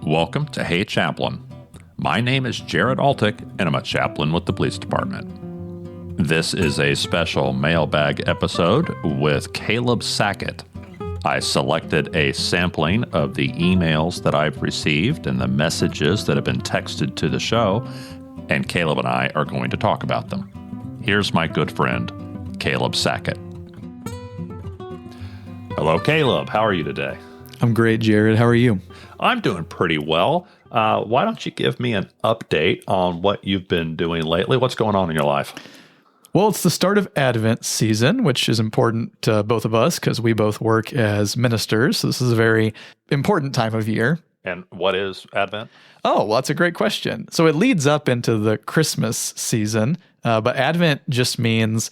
Welcome to Hey Chaplain. My name is Jared Altick, and I'm a chaplain with the police department. This is a special mailbag episode with Kaleb Sackett. I selected a sampling of the emails that I've received and the messages that have been texted to the show, and Kaleb and I are going to talk about them. Here's my good friend, Kaleb Sackett. Hello, Kaleb. How are you today? I'm great, Jared. How are you? I'm doing pretty well. Why don't you give me an update on what you've been doing lately? What's going on in your life? Well, it's the start of Advent season, which is important to both of us because we both work as ministers. So this is a very important time of year. And what is Advent? Oh, well, that's a great question. So it leads up into the Christmas season, but Advent just means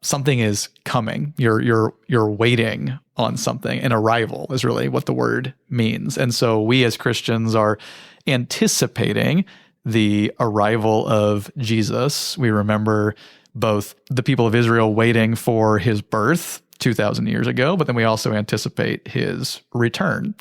something is coming. You're waiting on something. An arrival is really what the word means. And so we as Christians are anticipating the arrival of Jesus. We remember both the people of Israel waiting for his birth 2,000 years ago, but then we also anticipate his return.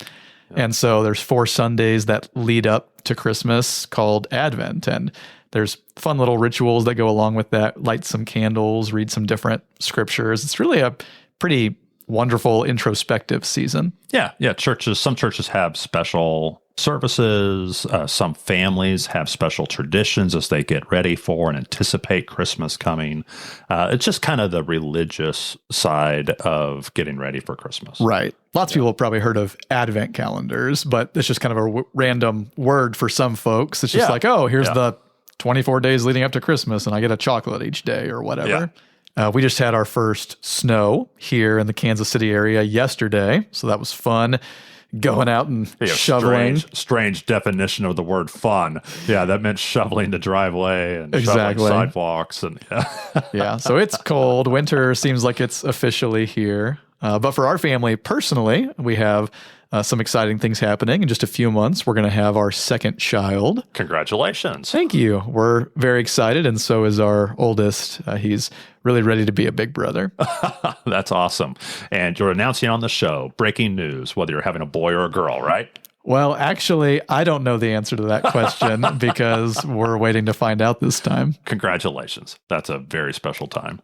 Yeah. And so there's 4 Sundays that lead up to Christmas called Advent, and there's fun little rituals that go along with that. Light some candles, read some different scriptures. It's really a pretty wonderful introspective season. Yeah. Some churches have special services. Some families have special traditions as they get ready for and anticipate Christmas coming. It's just kind of the religious side of getting ready for Christmas. Right. Lots of people have probably heard of Advent calendars, but it's just kind of a random word for some folks. It's just like, oh, here's the 24 days leading up to Christmas, and I get a chocolate each day or whatever. Yeah. We just had our first snow here in the Kansas City area yesterday, so that was fun. Going out and shoveling. Strange definition of the word fun. Yeah, that meant shoveling the driveway and shoveling sidewalks. And yeah, so it's cold. Winter seems like it's officially here. But for our family personally, we have some exciting things happening. In just a few months, we're going to have our second child. Congratulations. Thank you. We're very excited, and so is our oldest. He's really ready to be a big brother. That's awesome. And you're announcing on the show, breaking news, whether you're having a boy or a girl, right? Well, actually, I don't know the answer to that question because we're waiting to find out this time. Congratulations. That's a very special time.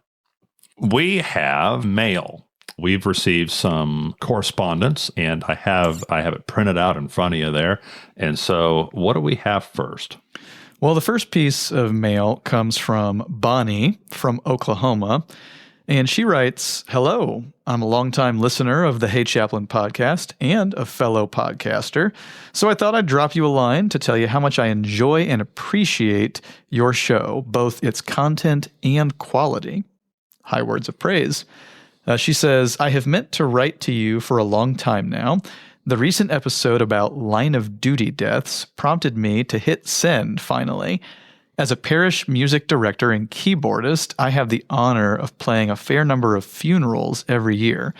We have mail. We've received some correspondence, and I have it printed out in front of you there. And so what do we have first? Well, the first piece of mail comes from Bonnie from Oklahoma, and she writes, "Hello, I'm a longtime listener of the Hey Chaplain podcast and a fellow podcaster, so I thought I'd drop you a line to tell you how much I enjoy and appreciate your show, both its content and quality." High words of praise. She says, "I have meant to write to you for a long time now. The recent episode about line of duty deaths prompted me to hit send finally. As a parish music director and keyboardist, I have the honor of playing a fair number of funerals every year.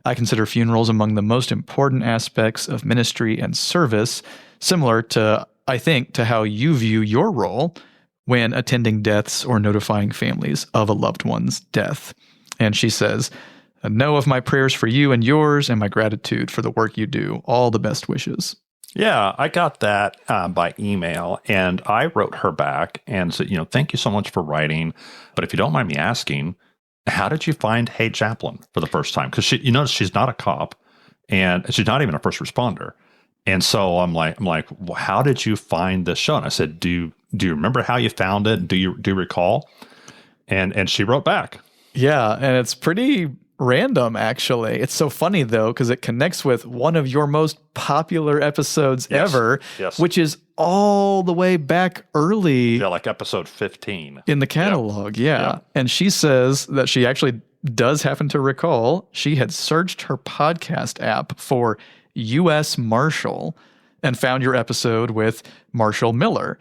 I consider funerals among the most important aspects of ministry and service, similar to, I think, to how you view your role when attending deaths or notifying families of a loved one's death." And she says, "Know of my prayers for you and yours and my gratitude for the work you do. All the best wishes." Yeah, I got that by email, and I wrote her back and said, thank you so much for writing. But if you don't mind me asking, how did you find Hey Chaplain for the first time? Because she's not a cop, and she's not even a first responder. And so I'm like, well, how did you find this show? And I said, do you remember how you found it? Do you recall? And she wrote back. Yeah, and it's pretty random, actually. It's so funny, though, because it connects with one of your most popular episodes ever, which is all the way back early. Yeah, like episode 15. In the catalog, yeah. And she says that she actually does happen to recall she had searched her podcast app for U.S. Marshal and found your episode with Marshall Miller.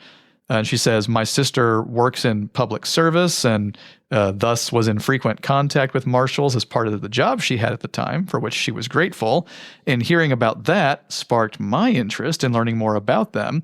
And she says, "My sister works in public service and thus was in frequent contact with marshals as part of the job she had at the time, for which she was grateful. And hearing about that sparked my interest in learning more about them.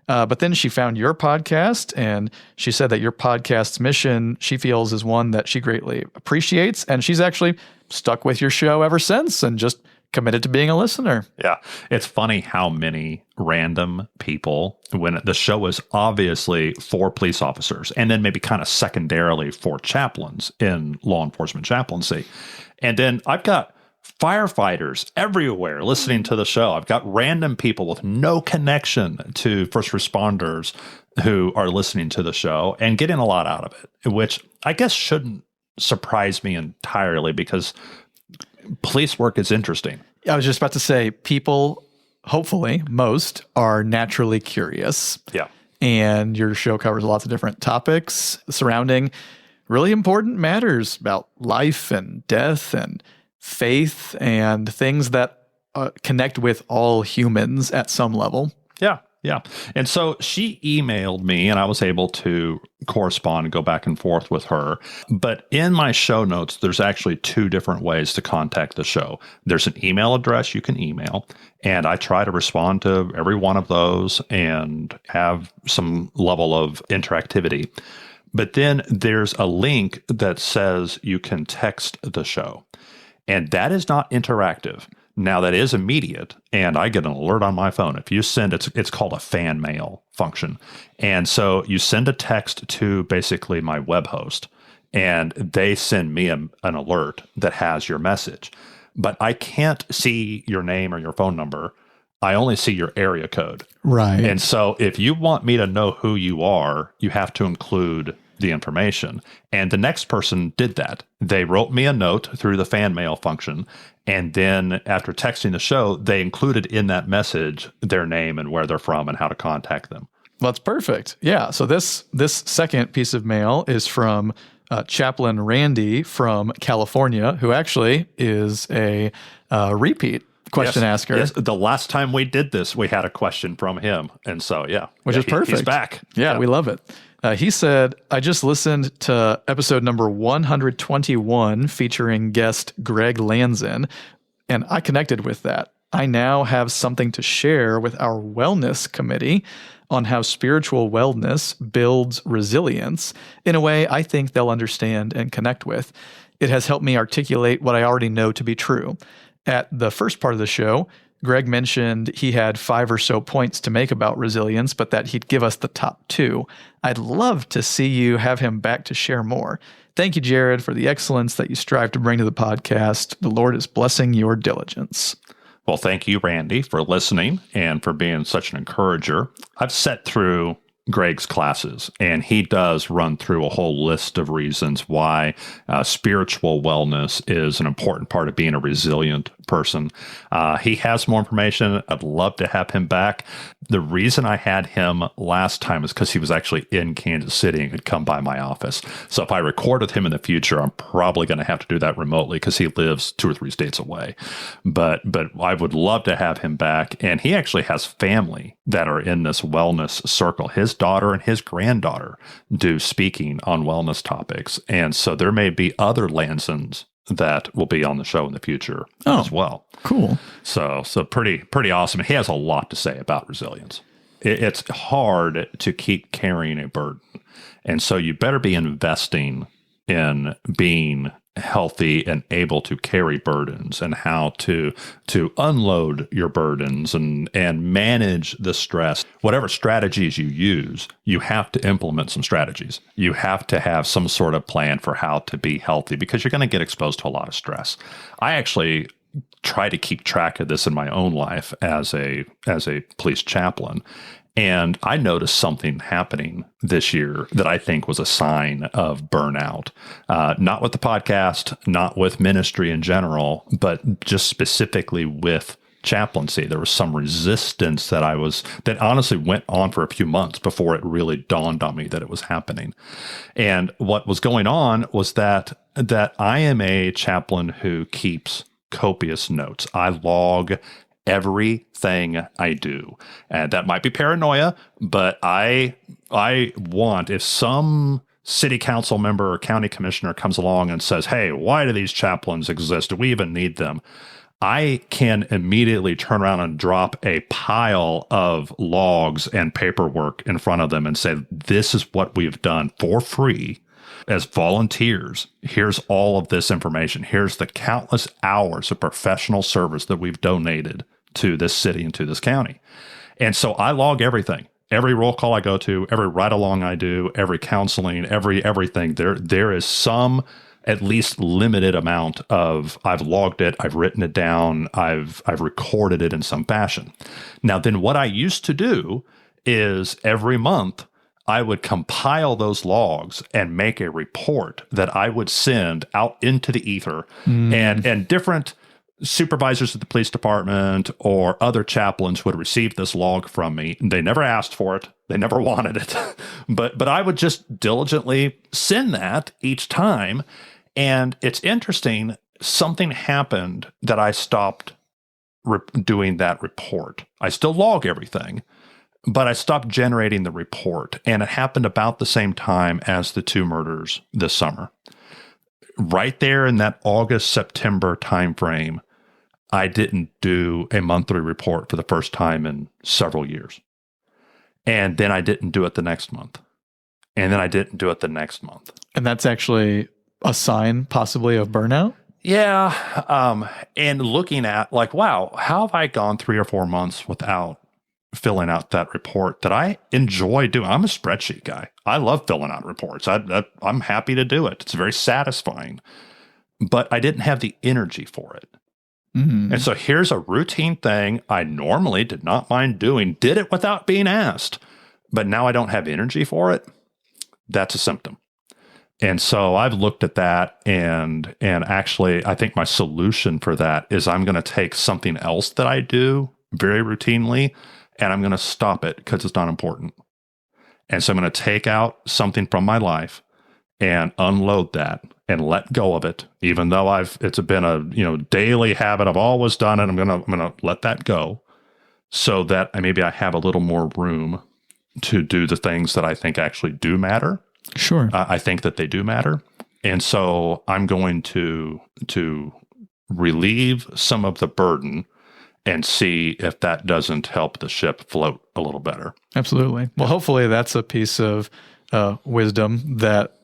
But then she found your podcast, and she said that your podcast's mission, she feels, is one that she greatly appreciates. And she's actually stuck with your show ever since and just committed to being a listener. Yeah. It's funny how many random people, when the show is obviously for police officers and then maybe kind of secondarily for chaplains in law enforcement chaplaincy. And then I've got firefighters everywhere listening to the show. I've got random people with no connection to first responders who are listening to the show and getting a lot out of it, which I guess shouldn't surprise me entirely because police work is interesting. I was just about to say, people, hopefully, most are naturally curious. Yeah. And your show covers lots of different topics surrounding really important matters about life and death and faith and things that connect with all humans at some level. Yeah. Yeah. And so she emailed me and I was able to correspond and go back and forth with her. But in my show notes, there's actually two different ways to contact the show. There's an email address you can email, and I try to respond to every one of those and have some level of interactivity. But then there's a link that says you can text the show, and that is not interactive. Now, that is immediate, and I get an alert on my phone. If you send, it's called a fan mail function. And so you send a text to basically my web host, and they send me an alert that has your message. But I can't see your name or your phone number. I only see your area code. Right. And so if you want me to know who you are, you have to include the information. And the next person did that. They wrote me a note through the fan mail function. And then after texting the show, they included in that message their name and where they're from and how to contact them. Well, that's perfect. Yeah. So this second piece of mail is from Chaplain Randy from California, who actually is a repeat question asker. Yes. The last time we did this, we had a question from him. And so, which is perfect. He's back. Yeah, we love it. He said, I just listened to episode number 121 featuring guest Greg Lanzin, and I connected with that. I now have something to share with our wellness committee on how spiritual wellness builds resilience in a way I think they'll understand and connect with. It has helped me articulate what I already know to be true. At the first part of the show, Greg mentioned he had 5 or so points to make about resilience, but that he'd give us the top 2. I'd love to see you have him back to share more. Thank you, Jared, for the excellence that you strive to bring to the podcast. The Lord is blessing your diligence. Well, thank you, Randy, for listening and for being such an encourager. I've sat through Greg's classes, and he does run through a whole list of reasons why spiritual wellness is an important part of being a resilient person. He has more information. I'd love to have him back. The reason I had him last time is because he was actually in Kansas City and could come by my office. So if I record with him in the future, I'm probably going to have to do that remotely because he lives 2 or 3 states away. But I would love to have him back. And he actually has family that are in this wellness circle. His daughter and his granddaughter do speaking on wellness topics. And so there may be other Lansons that will be on the show in the future as well. Cool. So pretty awesome. He has a lot to say about resilience. It's hard to keep carrying a burden. And so you better be investing in being healthy and able to carry burdens and how to unload your burdens and manage the stress. Whatever strategies you use, you have to implement some strategies. You have to have some sort of plan for how to be healthy because you're going to get exposed to a lot of stress. I actually try to keep track of this in my own life as a police chaplain. And I noticed something happening this year that I think was a sign of burnout, not with the podcast, not with ministry in general, but just specifically with chaplaincy. There was some resistance that honestly went on for a few months before it really dawned on me that it was happening. And what was going on was that I am a chaplain who keeps copious notes. I log everything I do. And that might be paranoia, but I want, if some city council member or county commissioner comes along and says, hey, why do these chaplains exist? Do we even need them? I can immediately turn around and drop a pile of logs and paperwork in front of them and say, this is what we've done for free as volunteers, here's all of this information. Here's the countless hours of professional service that we've donated to this city and to this county. And so I log everything. Every roll call I go to, every ride-along I do, every counseling, everything. There is some at least limited amount of I've logged it, I've written it down, I've recorded it in some fashion. Now, then what I used to do is every month I would compile those logs and make a report that I would send out into the ether, and different supervisors at the police department or other chaplains would receive this log from me. They never asked for it. They never wanted it. But I would just diligently send that each time. And it's interesting, something happened that I stopped doing that report. I still log everything, but I stopped generating the report. And it happened about the same time as the 2 murders this summer. Right there in that August-September timeframe, I didn't do a monthly report for the first time in several years. And then I didn't do it the next month. And then I didn't do it the next month. And that's actually a sign possibly of burnout? Yeah. And looking at like, wow, how have I gone 3 or 4 months without filling out that report that I enjoy doing? I'm a spreadsheet guy. I love filling out reports. I'm happy to do it. It's very satisfying. But I didn't have the energy for it. Mm-hmm. And so here's a routine thing I normally did not mind doing, did it without being asked, but now I don't have energy for it. That's a symptom. And so I've looked at that, and actually I think my solution for that is I'm going to take something else that I do very routinely, and I'm going to stop it because it's not important. And so I'm going to take out something from my life and unload that and let go of it, even though it's been a daily habit. I've always done it. I'm gonna let that go, so that maybe I have a little more room to do the things that I think actually do matter. Sure, I think that they do matter, and so I'm going to relieve some of the burden and see if that doesn't help the ship float a little better. Absolutely. Well, hopefully that's a piece of wisdom that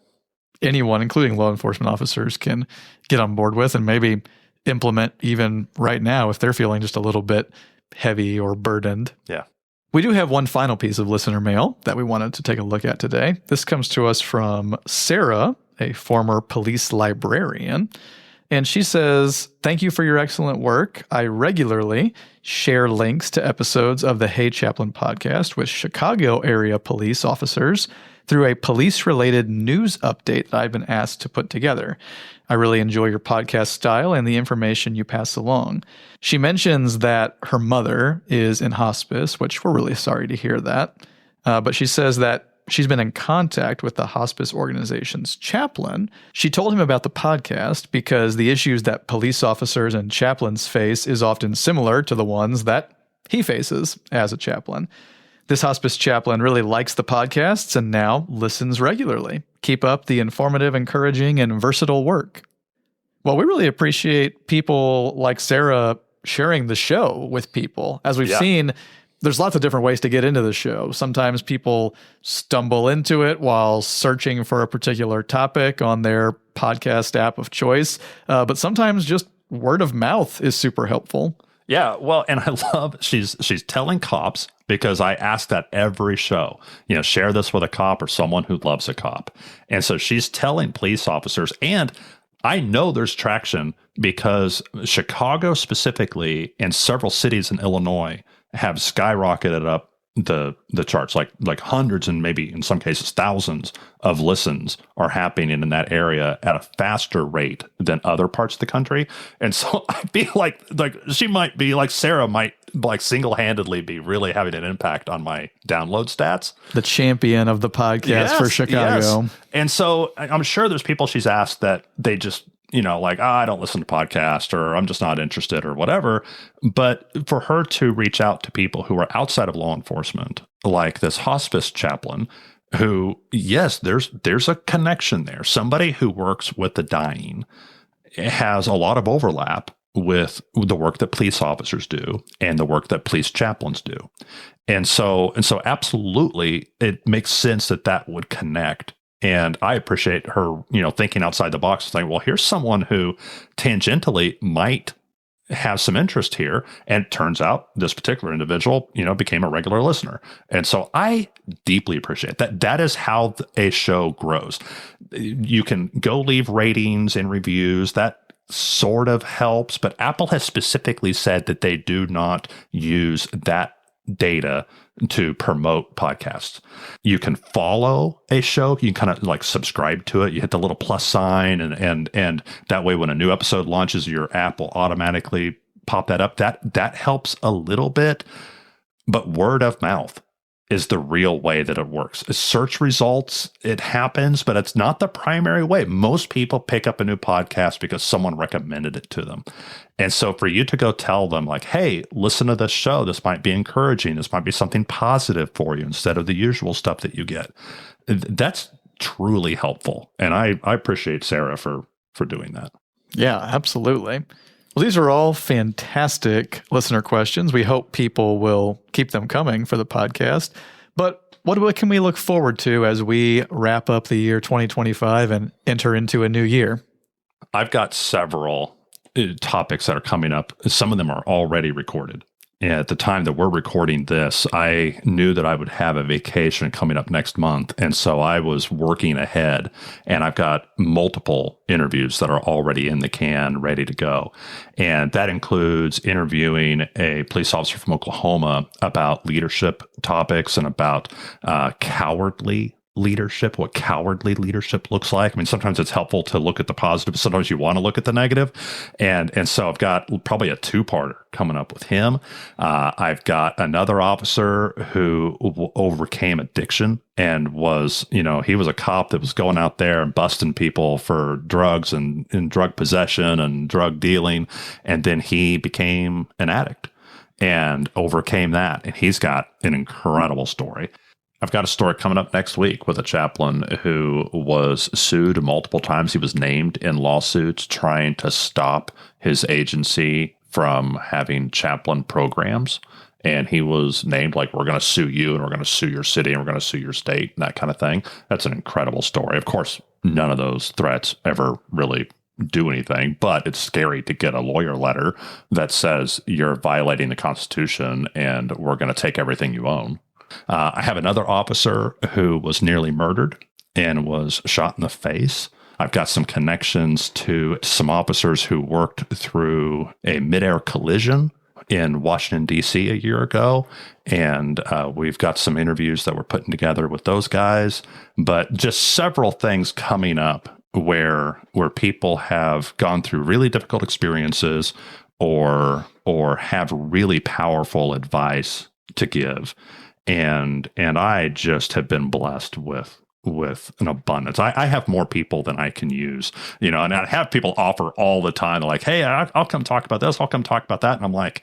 anyone, including law enforcement officers, can get on board with and maybe implement even right now if they're feeling just a little bit heavy or burdened. Yeah. We do have one final piece of listener mail that we wanted to take a look at today. This comes to us from Sarah, a former police librarian. And she says, "Thank you for your excellent work. I regularly share links to episodes of the Hey Chaplain podcast with Chicago area police officers through a police-related news update that I've been asked to put together. I really enjoy your podcast style and the information you pass along." She mentions that her mother is in hospice, which we're really sorry to hear that. But she says that she's been in contact with the hospice organization's chaplain. She told him about the podcast because the issues that police officers and chaplains face is often similar to the ones that he faces as a chaplain. This hospice chaplain really likes the podcasts and now listens regularly. Keep up the informative, encouraging, and versatile work. Well, we really appreciate people like Sarah sharing the show with people. As we've seen, there's lots of different ways to get into the show. Sometimes people stumble into it while searching for a particular topic on their podcast app of choice. But sometimes just word of mouth is super helpful. Yeah, well, and I love she's telling cops, because I ask that every show, share this with a cop or someone who loves a cop. And so she's telling police officers, and I know there's traction because Chicago specifically and several cities in Illinois have skyrocketed up the charts, like hundreds and maybe in some cases thousands of listens are happening in that area at a faster rate than other parts of the country. And so I feel like she might be like Sarah might single-handedly be really having an impact on my download stats. The champion of the podcast for Chicago. Yes. And so I'm sure there's people she's asked that they just I don't listen to podcasts, or I'm just not interested, or whatever. But for her to reach out to people who are outside of law enforcement, like this hospice chaplain, who, yes, there's a connection there. Somebody who works with the dying has a lot of overlap with the work that police officers do and the work that police chaplains do. And so absolutely, it makes sense that would connect And I appreciate her, thinking outside the box, saying, well, here's someone who tangentially might have some interest here. And it turns out this particular individual, became a regular listener. And so I deeply appreciate that. That is how a show grows. You can go leave ratings and reviews. That sort of helps, but Apple has specifically said that they do not use that data to promote podcasts. You can follow a show. You can kind of like subscribe to it. You hit the little plus sign, and that way when a new episode launches, your app will automatically pop that up. That helps a little bit, but word of mouth is the real way that it works. Search results, it happens, but it's not the primary way. Most people pick up a new podcast because someone recommended it to them. And so for you to go tell them like, hey, listen to this show, this might be encouraging, this might be something positive for you instead of the usual stuff that you get, that's truly helpful. And I appreciate Sarah for doing that. Yeah, absolutely. Well, these are all fantastic listener questions. We hope people will keep them coming for the podcast. But what can we look forward to as we wrap up the year 2025 and enter into a new year? I've got several topics that are coming up. Some of them are already recorded. And at the time that we're recording this, I knew that I would have a vacation coming up next month. And so I was working ahead, and I've got multiple interviews that are already in the can, ready to go. And that includes interviewing a police officer from Oklahoma about leadership topics and about cowardly leadership, what cowardly leadership looks like. I mean, sometimes it's helpful to look at the positive. Sometimes you want to look at the negative. And so I've got probably a two-parter coming up with him. I've got another officer who overcame addiction and was, he was a cop that was going out there and busting people for drugs and drug possession and drug dealing. And then he became an addict and overcame that. And he's got an incredible story. I've got a story coming up next week with a chaplain who was sued multiple times. He was named in lawsuits trying to stop his agency from having chaplain programs. And he was named like, we're going to sue you, and we're going to sue your city, and we're going to sue your state, and that kind of thing. That's an incredible story. Of course, none of those threats ever really do anything, but it's scary to get a lawyer letter that says you're violating the Constitution and we're going to take everything you own. I have another officer who was nearly murdered and was shot in the face. I've got some connections to some officers who worked through a midair collision in Washington, D.C. a year ago. And we've got some interviews that we're putting together with those guys, but just several things coming up where people have gone through really difficult experiences or have really powerful advice to give. And I just have been blessed with an abundance. I have more people than I can use, and I have people offer all the time. They're like, hey, I'll come talk about this. I'll come talk about that. And I'm like,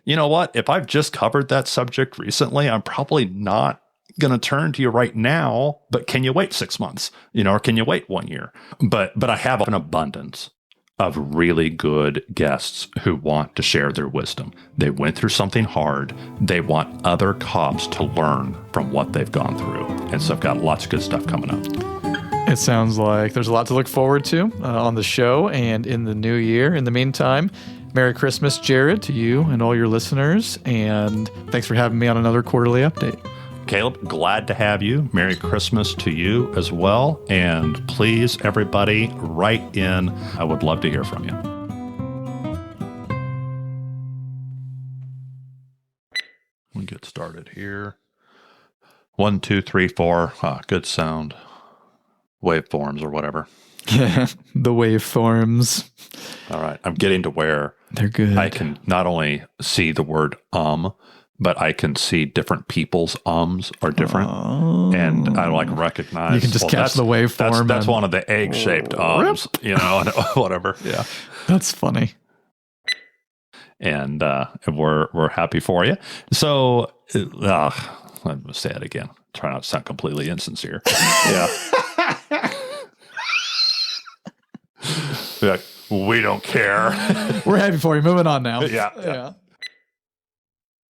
you know what? If I've just covered that subject recently, I'm probably not going to turn to you right now, but can you wait 6 months, or can you wait 1 year? But I have an abundance of really good guests who want to share their wisdom. They went through something hard. They want other cops to learn from what they've gone through. And so I've got lots of good stuff coming up. It sounds like there's a lot to look forward to on the show and in the new year. In the meantime, Merry Christmas, Jared, to you and all your listeners. And thanks for having me on another quarterly update. Kaleb, glad to have you. Merry Christmas to you as well. And please, everybody, write in. I would love to hear from you. We'll get started here. 1, 2, 3, 4. Good sound. Waveforms or whatever. Yeah, the waveforms. All right. I'm getting to where they're good. I can not only see the word but I can see different people's are different. Oh. And I recognize. You can just catch the waveform. That's one of the egg-shaped whatever. Yeah. That's funny. And we're happy for you. So, let me say it again. Try not to sound completely insincere. Yeah. Like, we don't care. We're happy for you. Moving on now. Yeah.